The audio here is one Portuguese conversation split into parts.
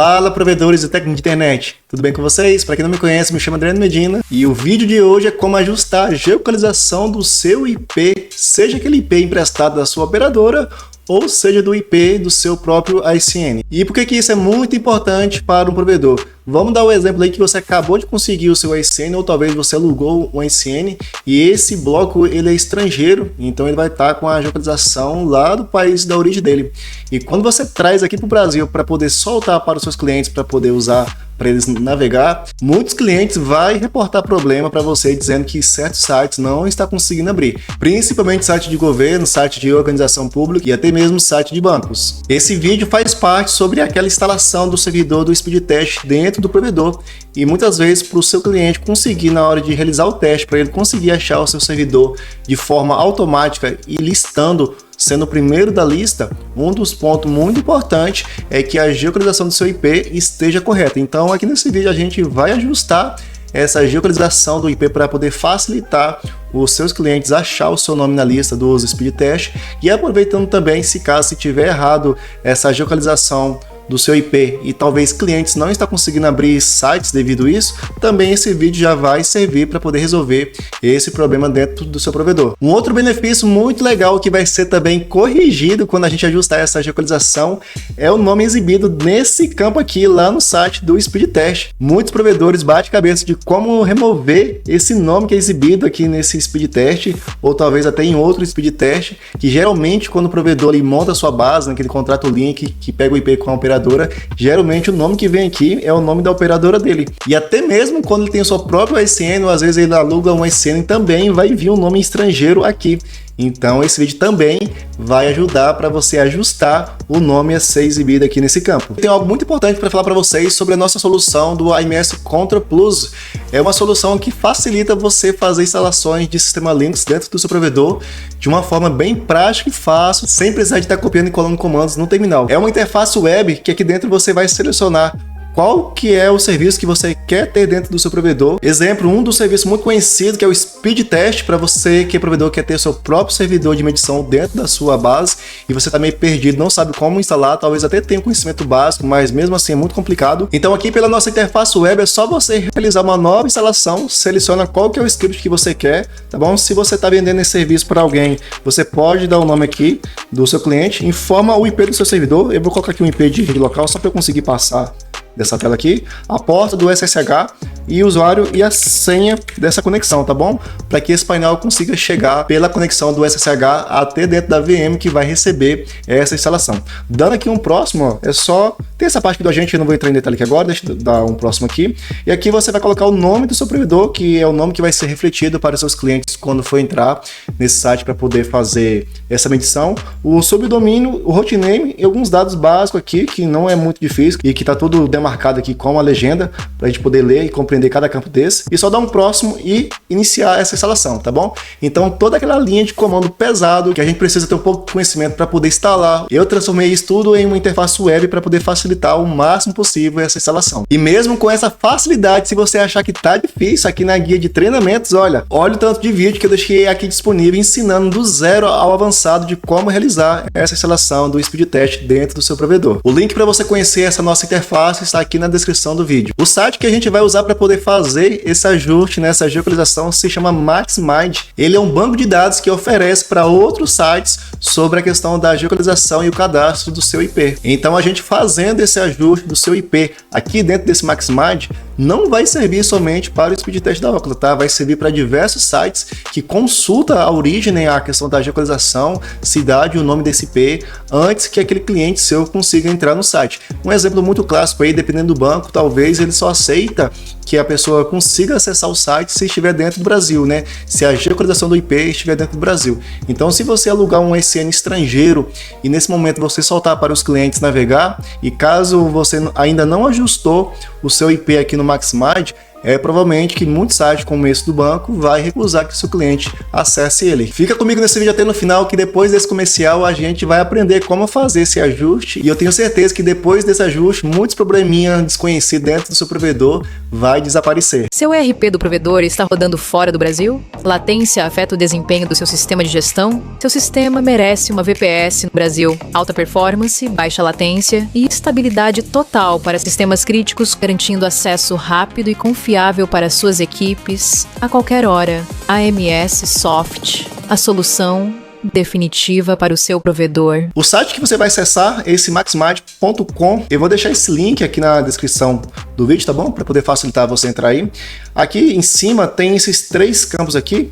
Fala, provedores e técnicos de internet, tudo bem com vocês? Para quem não me conhece, me chamo Adriano Medina e o vídeo de hoje é como ajustar a geolocalização do seu IP, seja aquele IP emprestado da sua operadora ou seja do IP do seu próprio ICN. E por que isso é muito importante para um provedor? Vamos dar o exemplo aí que você acabou de conseguir o seu ICN ou talvez você alugou um ICN e esse bloco ele é estrangeiro, então ele vai estar com a geolocalização lá do país da origem dele. E quando você traz aqui para o Brasil para poder soltar para os seus clientes, para poder usar para eles navegar, muitos clientes vão reportar problema para você dizendo que certos sites não está conseguindo abrir, principalmente site de governo, site de organização pública e até mesmo site de bancos. Esse vídeo faz parte sobre aquela instalação do servidor do speed test dentro do provedor e muitas vezes para o seu cliente conseguir na hora de realizar o teste, para ele conseguir achar o seu servidor de forma automática e listando sendo o primeiro da lista, um dos pontos muito importantes é que a geolocalização do seu IP esteja correta. Então aqui nesse vídeo a gente vai ajustar essa geolocalização do IP para poder facilitar os seus clientes achar o seu nome na lista dos speed test e aproveitando também se caso tiver errado essa geolocalização do seu IP e talvez clientes não estão conseguindo abrir sites devido a isso, também esse vídeo já vai servir para poder resolver esse problema dentro do seu provedor. Um outro benefício muito legal que vai ser também corrigido quando a gente ajustar essa geolocalização é o nome exibido nesse campo aqui lá no site do speed test. Muitos provedores batem cabeça de como remover esse nome que é exibido aqui nesse speed test ou talvez até em outro speed test, que geralmente quando o provedor ele monta a sua base, né, que ele contrata o link, que pega o IP com a operadora, geralmente o nome que vem aqui é o nome da operadora dele. E até mesmo quando ele tem o seu próprio ICN, ou às vezes ele aluga um ICN, também vai vir um nome estrangeiro aqui. Então esse vídeo também vai ajudar para você ajustar o nome a ser exibido aqui nesse campo. Tem algo muito importante para falar para vocês sobre a nossa solução do AMS Control Plus. É uma solução que facilita você fazer instalações de sistema Linux dentro do seu provedor de uma forma bem prática e fácil, sem precisar de estar copiando e colando comandos no terminal. É uma interface web que aqui dentro você vai selecionar qual que é o serviço que você quer ter dentro do seu provedor. Exemplo, um dos serviços muito conhecido que é o Speed Test, para você que é provedor, quer ter seu próprio servidor de medição dentro da sua base e você está meio perdido, não sabe como instalar, talvez até tenha um conhecimento básico, mas mesmo assim é muito complicado. Então aqui pela nossa interface web é só você realizar uma nova instalação, seleciona qual que é o script que você quer, tá bom? Se você está vendendo esse serviço para alguém, você pode dar o nome aqui do seu cliente, informa o IP do seu servidor. Eu vou colocar aqui um IP de rede local só para eu conseguir passar dessa tela aqui, a porta do SSH e o usuário e a senha dessa conexão, tá bom? Para que esse painel consiga chegar pela conexão do SSH até dentro da VM que vai receber essa instalação. Dando aqui um próximo, ó, é só ter essa parte aqui do agente, eu não vou entrar em detalhe aqui agora, deixa eu dar um próximo aqui. E aqui você vai colocar o nome do seu provedor, que é o nome que vai ser refletido para os seus clientes quando for entrar nesse site para poder fazer essa medição. O subdomínio, o hostname e alguns dados básicos aqui, que não é muito difícil e que está tudo demarcado aqui com a legenda para a gente poder ler e compreender cada campo desse, e só dar um próximo e iniciar essa instalação, tá bom? Então toda aquela linha de comando pesado que a gente precisa ter um pouco de conhecimento para poder instalar, eu transformei isso tudo em uma interface web para poder facilitar o máximo possível essa instalação. E mesmo com essa facilidade, se você achar que tá difícil, aqui na guia de treinamentos, olha o tanto de vídeo que eu deixei aqui disponível ensinando do zero ao avançado de como realizar essa instalação do Speed Test dentro do seu provedor. O link para você conhecer essa nossa interface está aqui na descrição do vídeo. O site que a gente vai usar para poder fazer esse ajuste nessa geolocalização se chama MaxMind. Ele é um banco de dados que oferece para outros sites sobre a questão da geolocalização e o cadastro do seu IP. Então a gente fazendo esse ajuste do seu IP aqui dentro desse MaxMind não vai servir somente para o Speed Test da Oracle, tá? Vai servir para diversos sites que consulta a origem, né, a questão da geolocalização, cidade e o nome desse IP antes que aquele cliente seu consiga entrar no site. Um exemplo muito clássico aí, dependendo do banco, talvez ele só aceita que a pessoa consiga acessar o site se estiver dentro do Brasil, né? Se a geolocalização do IP estiver dentro do Brasil. Então, se você alugar um ICN estrangeiro e nesse momento você soltar para os clientes navegar, e caso você ainda não ajustou o seu IP aqui no MaxMind, provavelmente que muitos sites como esse do banco vai recusar que seu cliente acesse ele. Fica comigo nesse vídeo até no final, que depois desse comercial a gente vai aprender como fazer esse ajuste, e eu tenho certeza que depois desse ajuste, muitos probleminhas desconhecidos dentro do seu provedor vai desaparecer. Seu ERP do provedor está rodando fora do Brasil? Latência afeta o desempenho do seu sistema de gestão? Seu sistema merece uma VPS no Brasil. Alta performance, baixa latência e estabilidade total para sistemas críticos, garantindo acesso rápido e confiável para suas equipes a qualquer hora. AMS Soft, a solução definitiva para o seu provedor. O site que você vai acessar é esse maxmart.com. Eu vou deixar esse link aqui na descrição do vídeo, tá bom? Para poder facilitar você entrar aí. Aqui em cima tem esses 3 campos aqui,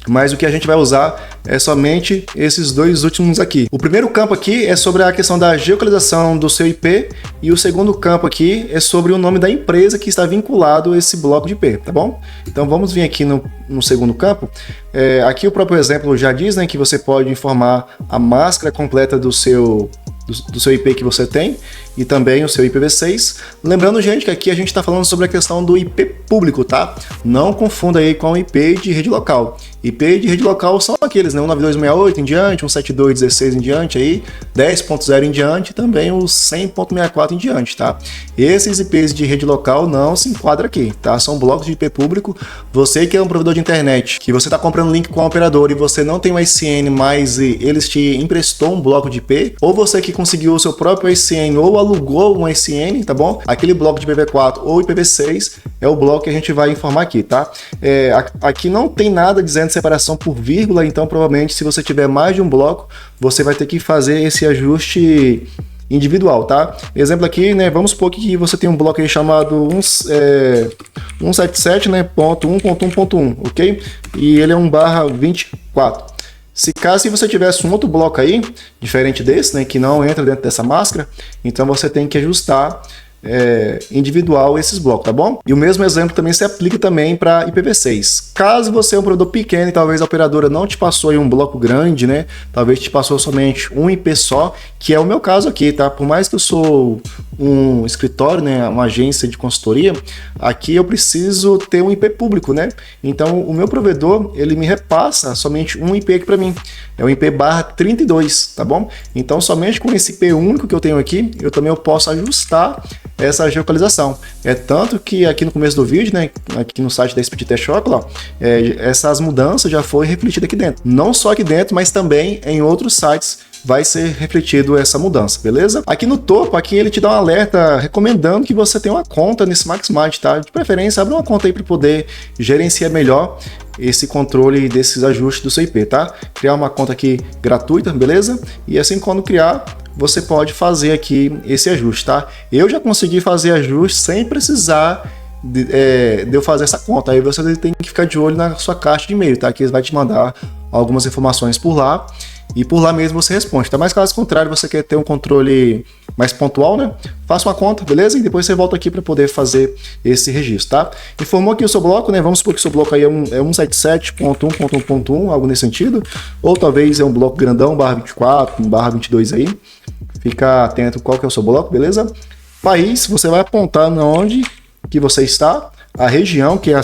mas o que a gente vai usar é somente esses 2 últimos aqui. O primeiro campo aqui é sobre a questão da geolocalização do seu IP, e o segundo campo aqui é sobre o nome da empresa que está vinculado a esse bloco de IP, tá bom? Então vamos vir aqui no segundo campo. Aqui o próprio exemplo já diz, né, que você pode informar a máscara completa do seu IP que você tem, e também o seu IPv6. Lembrando, gente, que aqui a gente está falando sobre a questão do IP público, tá? Não confunda aí com o IP de rede local. IP de rede local são aqueles, né? 192.68 em diante, 172.16 em diante, aí 10.0 em diante, e também o 100.64 em diante, tá? Esses IPs de rede local não se enquadram aqui, tá? São blocos de IP público. Você que é um provedor de internet, que você está comprando link com a operadora e você não tem um ICN, mas eles te emprestou um bloco de IP, ou você que conseguiu o seu próprio ICN ou alugou um ICN, tá bom? Aquele bloco de IPv4 ou IPv6 é o bloco que a gente vai informar aqui, tá? Aqui não tem nada dizendo separação por vírgula, então provavelmente se você tiver mais de um bloco, você vai ter que fazer esse ajuste individual, tá? Exemplo aqui, né? Vamos supor que você tem um bloco aí chamado 177, né? .1.1.1, ok? E ele é 1/24. Se caso você tivesse um outro bloco aí, diferente desse, né, que não entra dentro dessa máscara, então você tem que ajustar individual esses blocos, tá bom? E o mesmo exemplo também se aplica também para IPv6. Caso você é um provedor pequeno e talvez a operadora não te passou aí um bloco grande, né? Talvez te passou somente um IP só, que é o meu caso aqui, tá? Por mais que eu sou um escritório, né, uma agência de consultoria, aqui eu preciso ter um IP público, né? Então o meu provedor, ele me repassa somente um IP aqui para mim. É o IP /32, tá bom? Então somente com esse IP único que eu tenho aqui, eu posso ajustar essa geolocalização. Tanto que aqui no começo do vídeo, né, aqui no site da Speed Test Shop, essas mudanças já foram refletidas aqui dentro. Não só aqui dentro, mas também em outros sites vai ser refletido essa mudança, beleza? Aqui no topo, aqui ele te dá um alerta recomendando que você tenha uma conta nesse maxmart, tá? De preferência, abre uma conta aí para poder gerenciar melhor esse controle desses ajustes do seu IP, tá? Criar uma conta aqui gratuita, beleza? E assim, quando criar, você pode fazer aqui esse ajuste, tá? Eu já consegui fazer ajuste sem precisar de eu fazer essa conta. Aí você tem que ficar de olho na sua caixa de e-mail, tá? Que eles vai te mandar algumas informações por lá, e por lá mesmo você responde, tá? Mas caso contrário, você quer ter um controle mais pontual, né? Faça uma conta, beleza? E depois você volta aqui para poder fazer esse registro, tá? Informou aqui o seu bloco, né? Vamos supor que o seu bloco aí é 177.1.1.1, algo nesse sentido, ou talvez é um bloco grandão, /24, /22 aí. Fica atento qual que é o seu bloco, beleza? País, você vai apontar onde que você está, a região, que é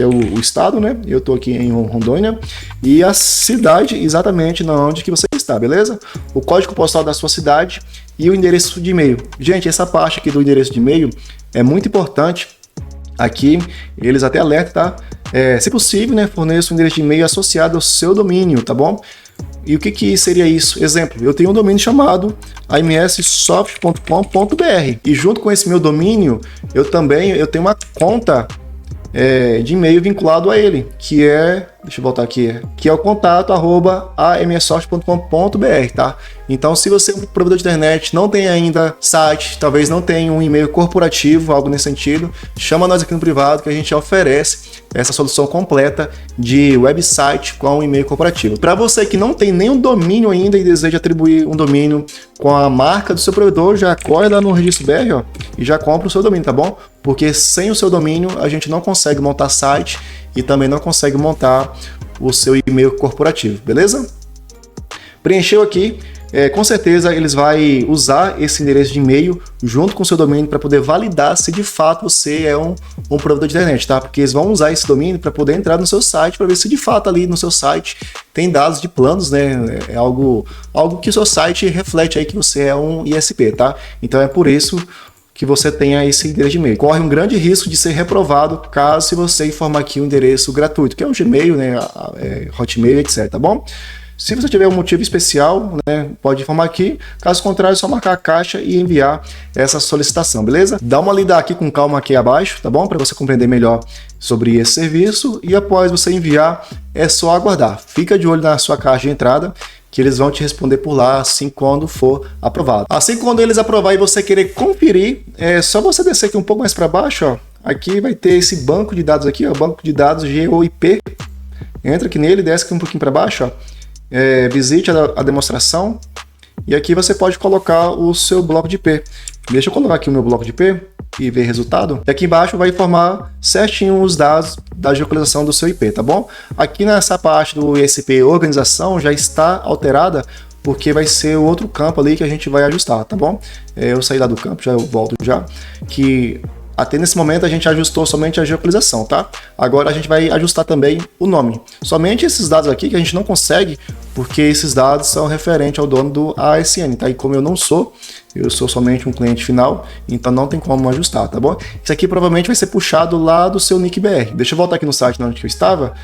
o estado, né? Eu estou aqui em Rondônia, e a cidade exatamente onde que você está, beleza? O código postal da sua cidade e o endereço de e-mail. Gente, essa parte aqui do endereço de e-mail é muito importante. Aqui eles até alertam, tá? Se possível, né, forneça um endereço de e-mail associado ao seu domínio, tá bom? E o que seria isso? Exemplo, eu tenho um domínio chamado amssoft.com.br, e junto com esse meu domínio, eu tenho uma conta de e-mail vinculado a ele, que é, deixa eu voltar aqui, que é o contato@amssoft.com.br, tá? Então, se você é um provedor de internet, não tem ainda site, talvez não tenha um e-mail corporativo, algo nesse sentido, chama nós aqui no privado que a gente oferece essa solução completa de website com um e-mail corporativo. Para você que não tem nenhum domínio ainda e deseja atribuir um domínio com a marca do seu provedor, já corre lá no registro BR, ó, e já compra o seu domínio, tá bom? Porque sem o seu domínio a gente não consegue montar site e também não consegue montar o seu e-mail corporativo, beleza? Preencheu aqui, com certeza eles vão usar esse endereço de e-mail junto com o seu domínio para poder validar se de fato você é um provedor de internet, tá? Porque eles vão usar esse domínio para poder entrar no seu site para ver se de fato ali no seu site tem dados de planos, né? É algo que o seu site reflete aí que você é um ISP, tá? Então é por isso que você tenha esse endereço de e-mail. Corre um grande risco de ser reprovado caso se você informar aqui o endereço gratuito, que é o Gmail, né, Hotmail, etc, tá bom? Se você tiver um motivo especial, né, pode informar aqui. Caso contrário, é só marcar a caixa e enviar essa solicitação, beleza? Dá uma lida aqui com calma aqui abaixo, tá bom? Para você compreender melhor sobre esse serviço. E após você enviar, é só aguardar. Fica de olho na sua caixa de entrada, que eles vão te responder por lá assim quando for aprovado. Assim, quando eles aprovarem e você querer conferir, é só você descer aqui um pouco mais para baixo, ó. Aqui vai ter esse banco de dados aqui, ó, banco de dados GeoIP. Entra aqui nele, desce aqui um pouquinho para baixo, ó. Visite a demonstração e aqui você pode colocar o seu bloco de IP. Deixa eu colocar aqui o meu bloco de IP e ver resultado. E aqui embaixo vai informar certinho os dados da geolocalização do seu IP, tá bom? Aqui nessa parte do ISP organização já está alterada porque vai ser o outro campo ali que a gente vai ajustar, tá bom? Eu saí lá do campo, já eu volto já, que até nesse momento a gente ajustou somente a geolocalização, tá? Agora a gente vai ajustar também o nome. Somente esses dados aqui que a gente não consegue, porque esses dados são referentes ao dono do ASN, tá? E como eu sou somente um cliente final, então não tem como ajustar, tá bom? Isso aqui provavelmente vai ser puxado lá do seu nick BR. Deixa eu voltar aqui no site onde eu estava.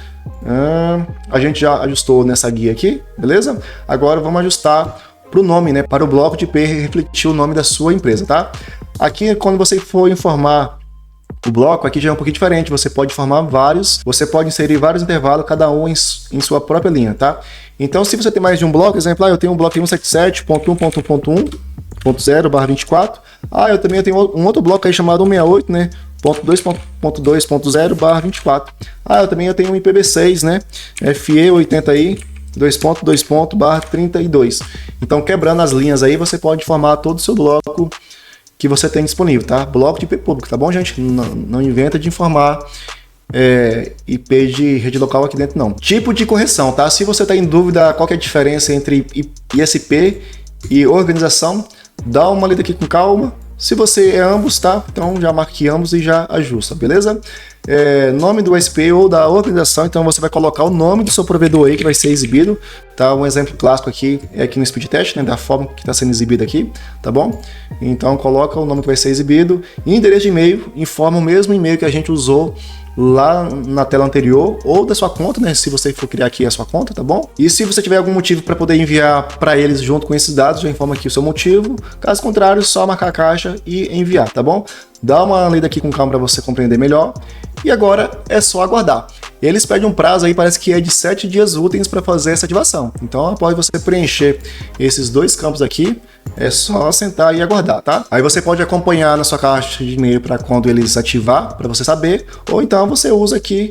A gente já ajustou nessa guia aqui, beleza? Agora vamos ajustar para o nome, né? Para o bloco de IP refletir o nome da sua empresa, tá? Aqui, quando você for informar o bloco, aqui já é um pouquinho diferente. Você pode informar vários, você pode inserir vários intervalos, cada um em sua própria linha, tá? Então, se você tem mais de um bloco, exemplo, eu tenho um bloco 177.1.1.1.0/24. Eu também tenho um outro bloco aí chamado 168, né? .2.2.0/24. Eu também tenho um IPv6, né? FE80 aí, 2.2./32. Então, quebrando as linhas aí, você pode informar todo o seu bloco que você tem disponível, tá? Bloco de IP público, tá bom, gente? Não inventa de informar IP de rede local aqui dentro, não. Tipo de correção, tá? Se você está em dúvida qual que é a diferença entre ISP e organização, dá uma lida aqui com calma. Se você é ambos, tá? Então já marque ambos e já ajusta, beleza? Nome do ISP ou da organização, então você vai colocar o nome do seu provedor aí que vai ser exibido, tá? Um exemplo clássico aqui é aqui no speed test, né? Da forma que está sendo exibido aqui, tá bom? Então coloca o nome que vai ser exibido e endereço de e-mail, informa o mesmo e-mail que a gente usou lá na tela anterior ou da sua conta, né? Se você for criar aqui a sua conta, tá bom? E se você tiver algum motivo para poder enviar para eles junto com esses dados, já informa aqui o seu motivo. Caso contrário, só marcar a caixa e enviar, tá bom? Dá uma lida aqui com calma para você compreender melhor. E agora é só aguardar. Eles pedem um prazo aí, parece que é de 7 dias úteis para fazer essa ativação. Então, após você preencher esses dois campos aqui, é só sentar e aguardar, tá? Aí você pode acompanhar na sua caixa de e-mail para quando eles ativar, para você saber. Ou então você usa aqui,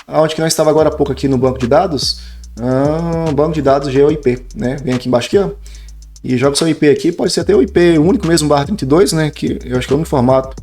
onde que nós estava agora há pouco aqui no banco de dados, banco de dados GeoIP, né? Vem aqui embaixo aqui, ó. E joga o seu IP aqui, pode ser até o IP único mesmo, /32, né? Que eu acho que é o único formato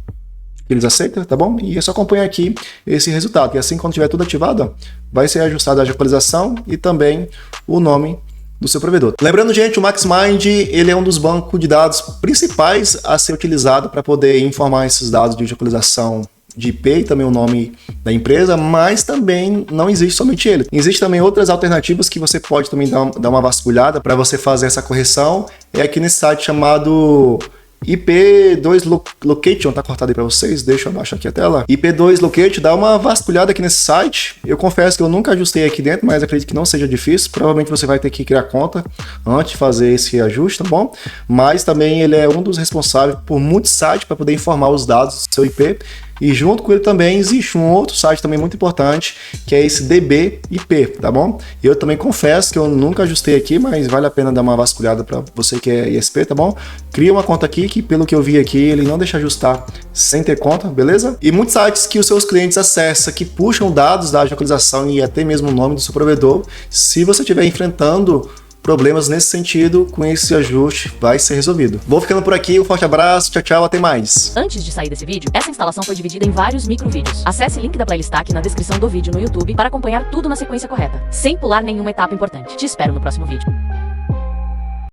que eles aceitam, tá bom? E é só acompanhar aqui esse resultado. E assim, quando tiver tudo ativado, ó, vai ser ajustada a geolocalização e também o nome do seu provedor. Lembrando, gente, o MaxMind, ele é um dos bancos de dados principais a ser utilizado para poder informar esses dados de geolocalização de IP e também o nome da empresa, mas também não existe somente ele. Existem também outras alternativas que você pode também dar uma vasculhada para você fazer essa correção. É aqui nesse site chamado IP2 Location, tá cortado aí para vocês, deixa eu abaixar aqui a tela. IP2 Location, dá uma vasculhada aqui nesse site. Eu confesso que eu nunca ajustei aqui dentro, mas acredito que não seja difícil. Provavelmente você vai ter que criar conta antes de fazer esse ajuste, tá bom? Mas também ele é um dos responsáveis por muitos sites para poder informar os dados do seu IP. E junto com ele também existe um outro site também muito importante, que é esse DBIP, tá bom? Eu também confesso que eu nunca ajustei aqui, mas vale a pena dar uma vasculhada para você que é ISP, tá bom? Cria uma conta aqui, que pelo que eu vi aqui, ele não deixa ajustar sem ter conta, beleza? E muitos sites que os seus clientes acessam, que puxam dados da geolocalização e até mesmo o nome do seu provedor, se você estiver enfrentando problemas nesse sentido, com esse ajuste vai ser resolvido. Vou ficando por aqui, um forte abraço, tchau, tchau, até mais. Antes de sair desse vídeo, essa instalação foi dividida em vários microvídeos. Acesse o link da playlist aqui na descrição do vídeo no YouTube para acompanhar tudo na sequência correta, sem pular nenhuma etapa importante. Te espero no próximo vídeo.